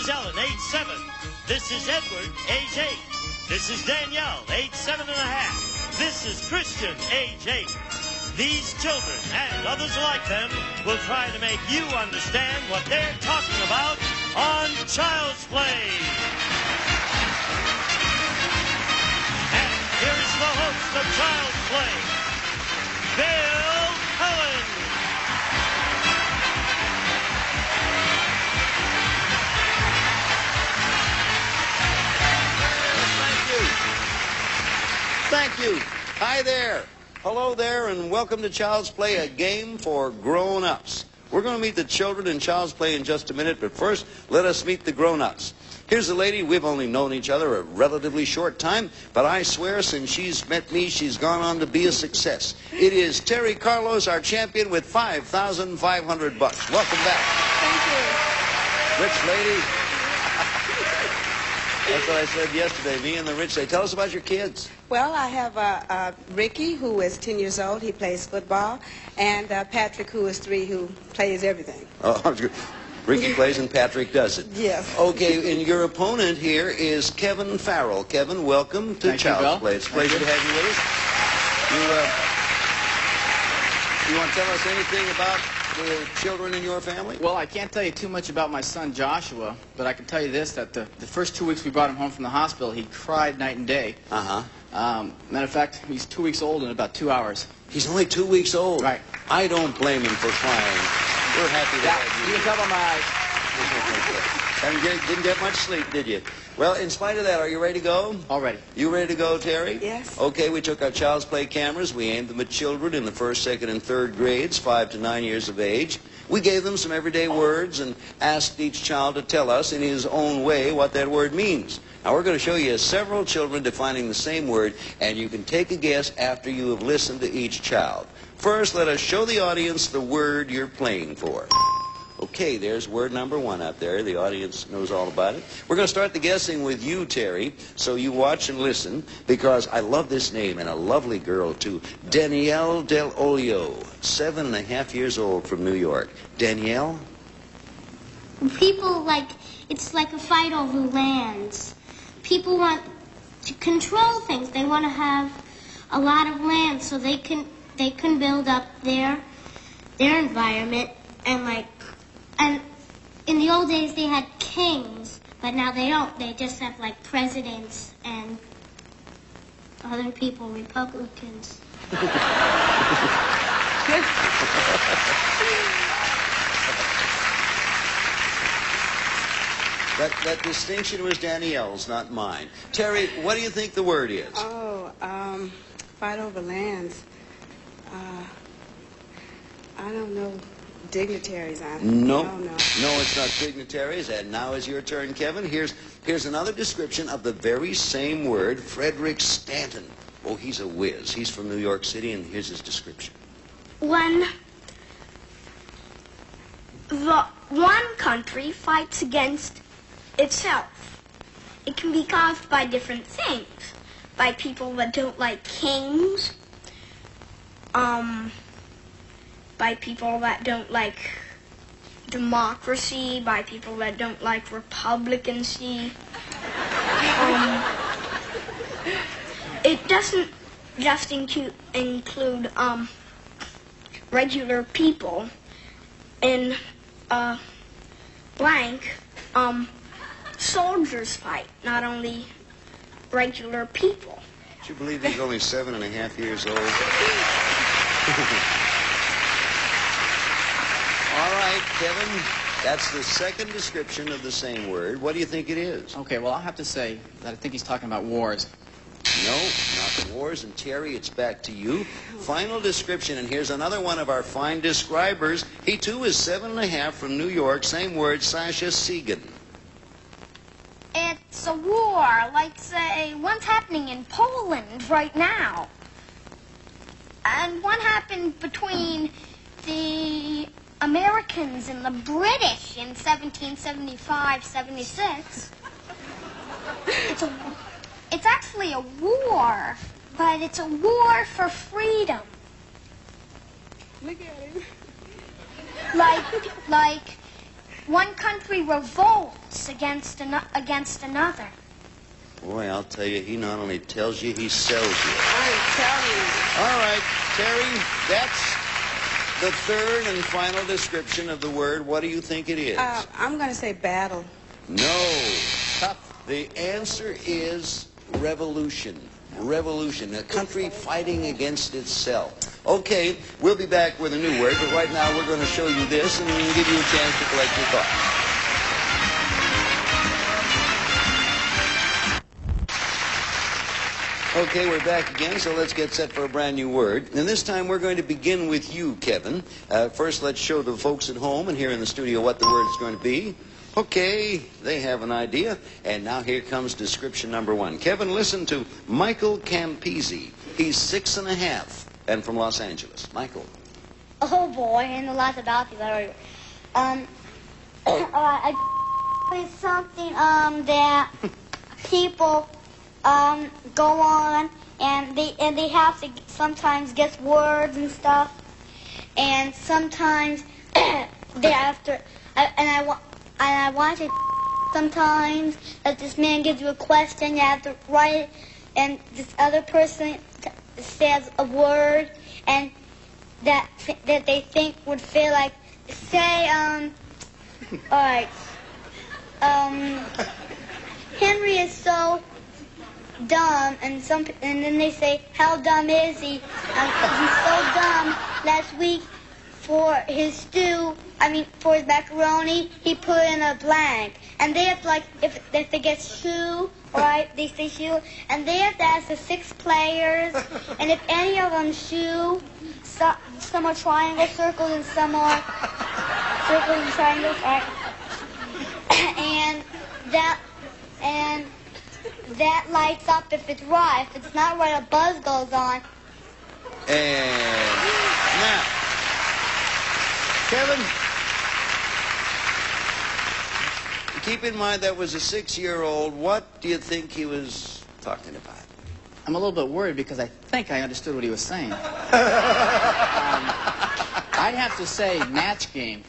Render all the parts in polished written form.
is Ellen, age 7. This is Edward, age 8. This is Danielle, age 7 and a half. This is Christian, age 8. These children and others like them will try to make you understand what they're talking about on Child's Play. And here is the host of Child's Play, Bill Cullen. Thank you. Hi there. Hello there, and welcome to Child's Play, a game for grown-ups. We're going to meet the children in Child's Play in just a minute, but first, let us meet the grown-ups. Here's a lady. We've only known each other a relatively short time, but I swear since she's met me, she's gone on to be a success. It is Terry Carlos, our champion, with $5,500. Welcome back. Thank you. Rich lady. That's what I said yesterday, me and the rich. Tell us about your kids. Well, I have Ricky, who is 10 years old. He plays football. And Patrick, who is 3, who plays everything. Oh, Ricky plays and Patrick does it. Yes. Okay, and your opponent here is Kevin Farrell. Kevin, welcome to Child's Play. It's a pleasure to have you with us. You want to tell us anything about the children in your family? Well, I can't tell you too much about my son Joshua, but I can tell you this, that the first 2 weeks we brought him home from the hospital, he cried night and day. Matter of fact, he's 2 weeks old in about 2 hours. He's only 2 weeks old. Right. I don't blame him for crying. We're happy to have you. You can tell by my eyes. And didn't get much sleep, did you? Well, in spite of that, are you ready to go? All ready. You ready to go, Terry? Yes. Okay, we took our Child's Play cameras. We aimed them at children in the 1st, 2nd, and 3rd grades, 5 to 9 years of age. We gave them some everyday words and asked each child to tell us in his own way what that word means. Now, we're going to show you several children defining the same word, and you can take a guess after you have listened to each child. First, let us show the audience the word you're playing for. Okay, there's word number 1 up there. The audience knows all about it. We're going to start the guessing with you, Terry, so you watch and listen, because I love this name, and a lovely girl, too. Danielle Del Olio, 7.5 years old, from New York. Danielle? People it's like a fight over lands. People want to control things. They want to have a lot of land so they can build up their environment, and in the old days they had kings, but now they don't. They just have like presidents and other people, Republicans. That distinction was Danielle's, not mine. Terry, what do you think the word is? Oh, fight over lands. I don't know. Dignitaries. No. No, it's not dignitaries. And now is your turn, Kevin. Here's another description of the very same word, Frederick Stanton. Oh, he's a whiz. He's from New York City, and here's his description. When the one country fights against itself, it can be caused by different things. By people that don't like kings, by people that don't like democracy, by people that don't like republicancy. It doesn't just include regular people. In blank, soldiers fight, not only regular people. Do you believe he's only 7.5 years old? All right, Kevin, that's the second description of the same word. What do you think it is? Okay, well, I'll have to say that I think he's talking about wars. No, not the wars. And Terry, it's back to you. Final description, and here's another one of our fine describers. He, too, is 7.5 from New York. Same word, Sasha Segan. It's a war, like, say, one's happening in Poland right now. And one happened between the Americans and the British in 1775-76. It's actually a war, but it's a war for freedom. Look at him. Like one country revolts sells against another. Boy, I'll tell you, he not only tells you, he sells you. I'm telling you. All right, Terry, that's the third and final description of the word. What do you think it is? I'm going to say battle. No. The answer is revolution. Revolution, a country fighting against itself. Okay, we'll be back with a new word, but right now we're going to show you this and give you a chance to collect your thoughts. Okay, we're back again, so let's get set for a brand new word. And this time we're going to begin with you, Kevin. First, let's show the folks at home and here in the studio what the word is going to be. Okay, they have an idea. And now here comes description number one. Kevin, listen to Michael Campisi. He's 6.5 and from Los Angeles. Michael. Oh boy, I know lots about you. It's something that people go on and they have to sometimes guess words and stuff, and sometimes they have to. I want to sometimes that this man gives you a question, you have to write it, and this other person says a word, and that they think would feel like, say, all right, Henry is so dumb, and then they say, how dumb is he? He's so dumb. Last week, for his stew, for his macaroni, he put in a blank. And they have to, like, if they get shoe, right, they say shoe, and they have to ask the 6 players, and if any of them shoe, some are triangles, circles, and some are circles and triangles, right? and that lights up if it's right. If it's not right, a buzz goes on. And now, Kevin, keep in mind that was a 6-year-old. What do you think he was talking about? I'm a little bit worried because I think I understood what he was saying. I'd have to say match game.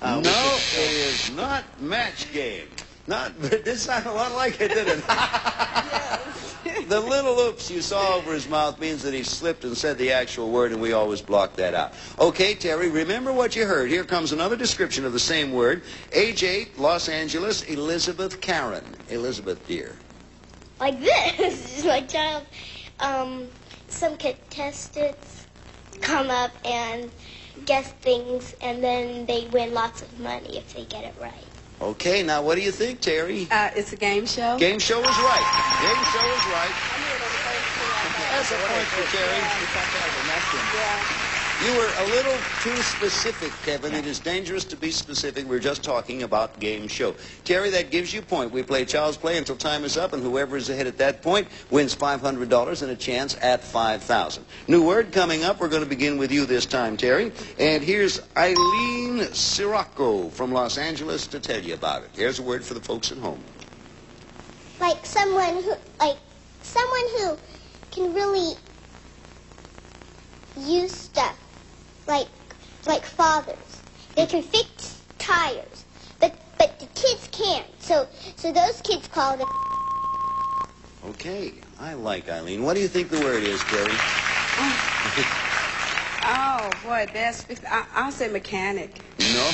No, it is not match game. This sounded a lot like it, didn't it? The little oops you saw over his mouth means that he slipped and said the actual word, and we always block that out. Okay, Terry, remember what you heard. Here comes another description of the same word. Age 8, Los Angeles, Elizabeth Karen. Elizabeth, dear. Like this, my child. Some contestants come up and guess things, and then they win lots of money if they get it right. Okay, now what do you think, Terry? It's a game show. Game show is right. Game show is right. That's a point for Terry. You were a little too specific, Kevin. It is dangerous to be specific. We're just talking about game show. Terry, that gives you a point. We play child's play until time is up, and whoever is ahead at that point wins $500 and a chance at $5,000. New word coming up. We're going to begin with you this time, Terry. And here's Eileen Sirocco from Los Angeles to tell you about it. Here's a word for the folks at home. Like someone who can really use stuff. Like fathers. They can fix tires, but the kids can't. So those kids call them. Okay, I like Eileen. What do you think the word is, Terry? Oh boy, I'll say mechanic. No,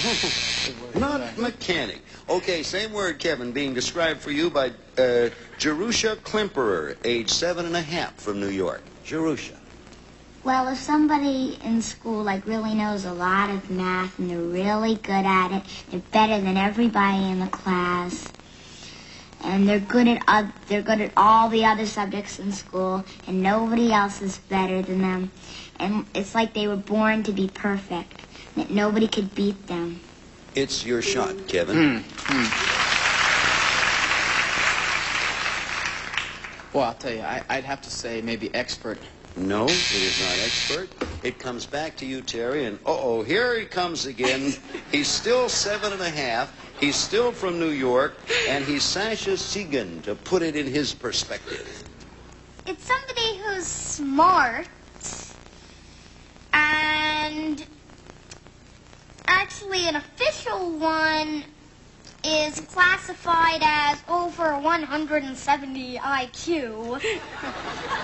not mechanic. Okay, same word, Kevin, being described for you by Jerusha Klemperer, age 7.5 from New York. Jerusha. Well, if somebody in school really knows a lot of math and they're really good at it, they're better than everybody in the class, and they're good at all the other subjects in school, and nobody else is better than them, and it's like they were born to be perfect, that nobody could beat them. It's your shot, Kevin. Well, I'll tell you, I'd have to say maybe expert. No, it is not expert. It comes back to you, Terry, and uh-oh, here he comes again. He's still 7.5. He's still from New York, and he's Sasha Segan, to put it in his perspective. It's somebody who's smart, and actually an official one is classified as over 170 IQ.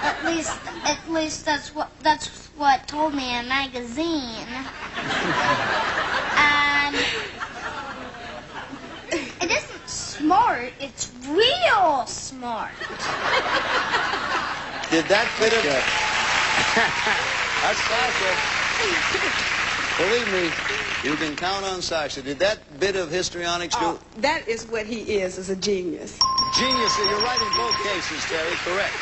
At least that's what told me in a magazine. And it isn't smart, it's real smart. Did that bit of... That's Sasha. Believe me, you can count on Sasha. Did that bit of histrionics do... That is what he is a genius. Genius. You're right in both cases, Terry. Correct.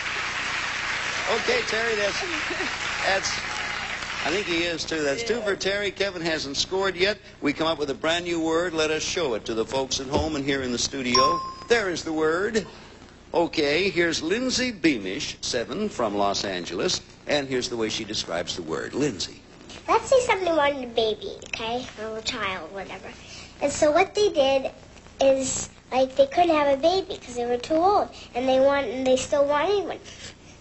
Okay, Terry, that's... I think he is, too. That's 2 for Terry. Kevin hasn't scored yet. We come up with a brand new word. Let us show it to the folks at home and here in the studio. There is the word. Okay, here's Lindsay Beamish, 7, from Los Angeles. And here's the way she describes the word. Lindsay. Let's say somebody wanted a baby, okay? Or a child, whatever. And so what they did is, like, they couldn't have a baby because they were too old. And they still wanted one.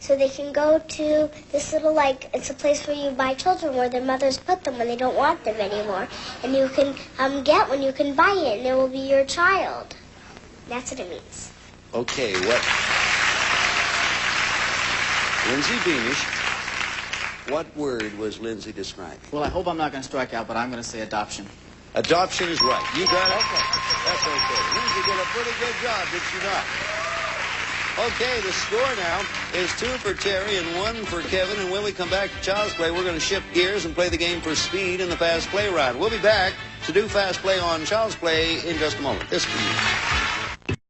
So they can go to this little, like, it's a place where you buy children where their mothers put them when they don't want them anymore. And you can get one, you can buy it, and it will be your child. That's what it means. Okay, what... Lindsay Beamish, what word was Lindsay describing? Well, I hope I'm not going to strike out, but I'm going to say adoption. Adoption is right. You got it? Okay. That's okay. Lindsay did a pretty good job, did she not? Okay, the score now is 2 for Terry and 1 for Kevin. And when we come back to Child's Play, we're going to shift gears and play the game for speed in the Fast Play round. We'll be back to do Fast Play on Child's Play in just a moment. This for you.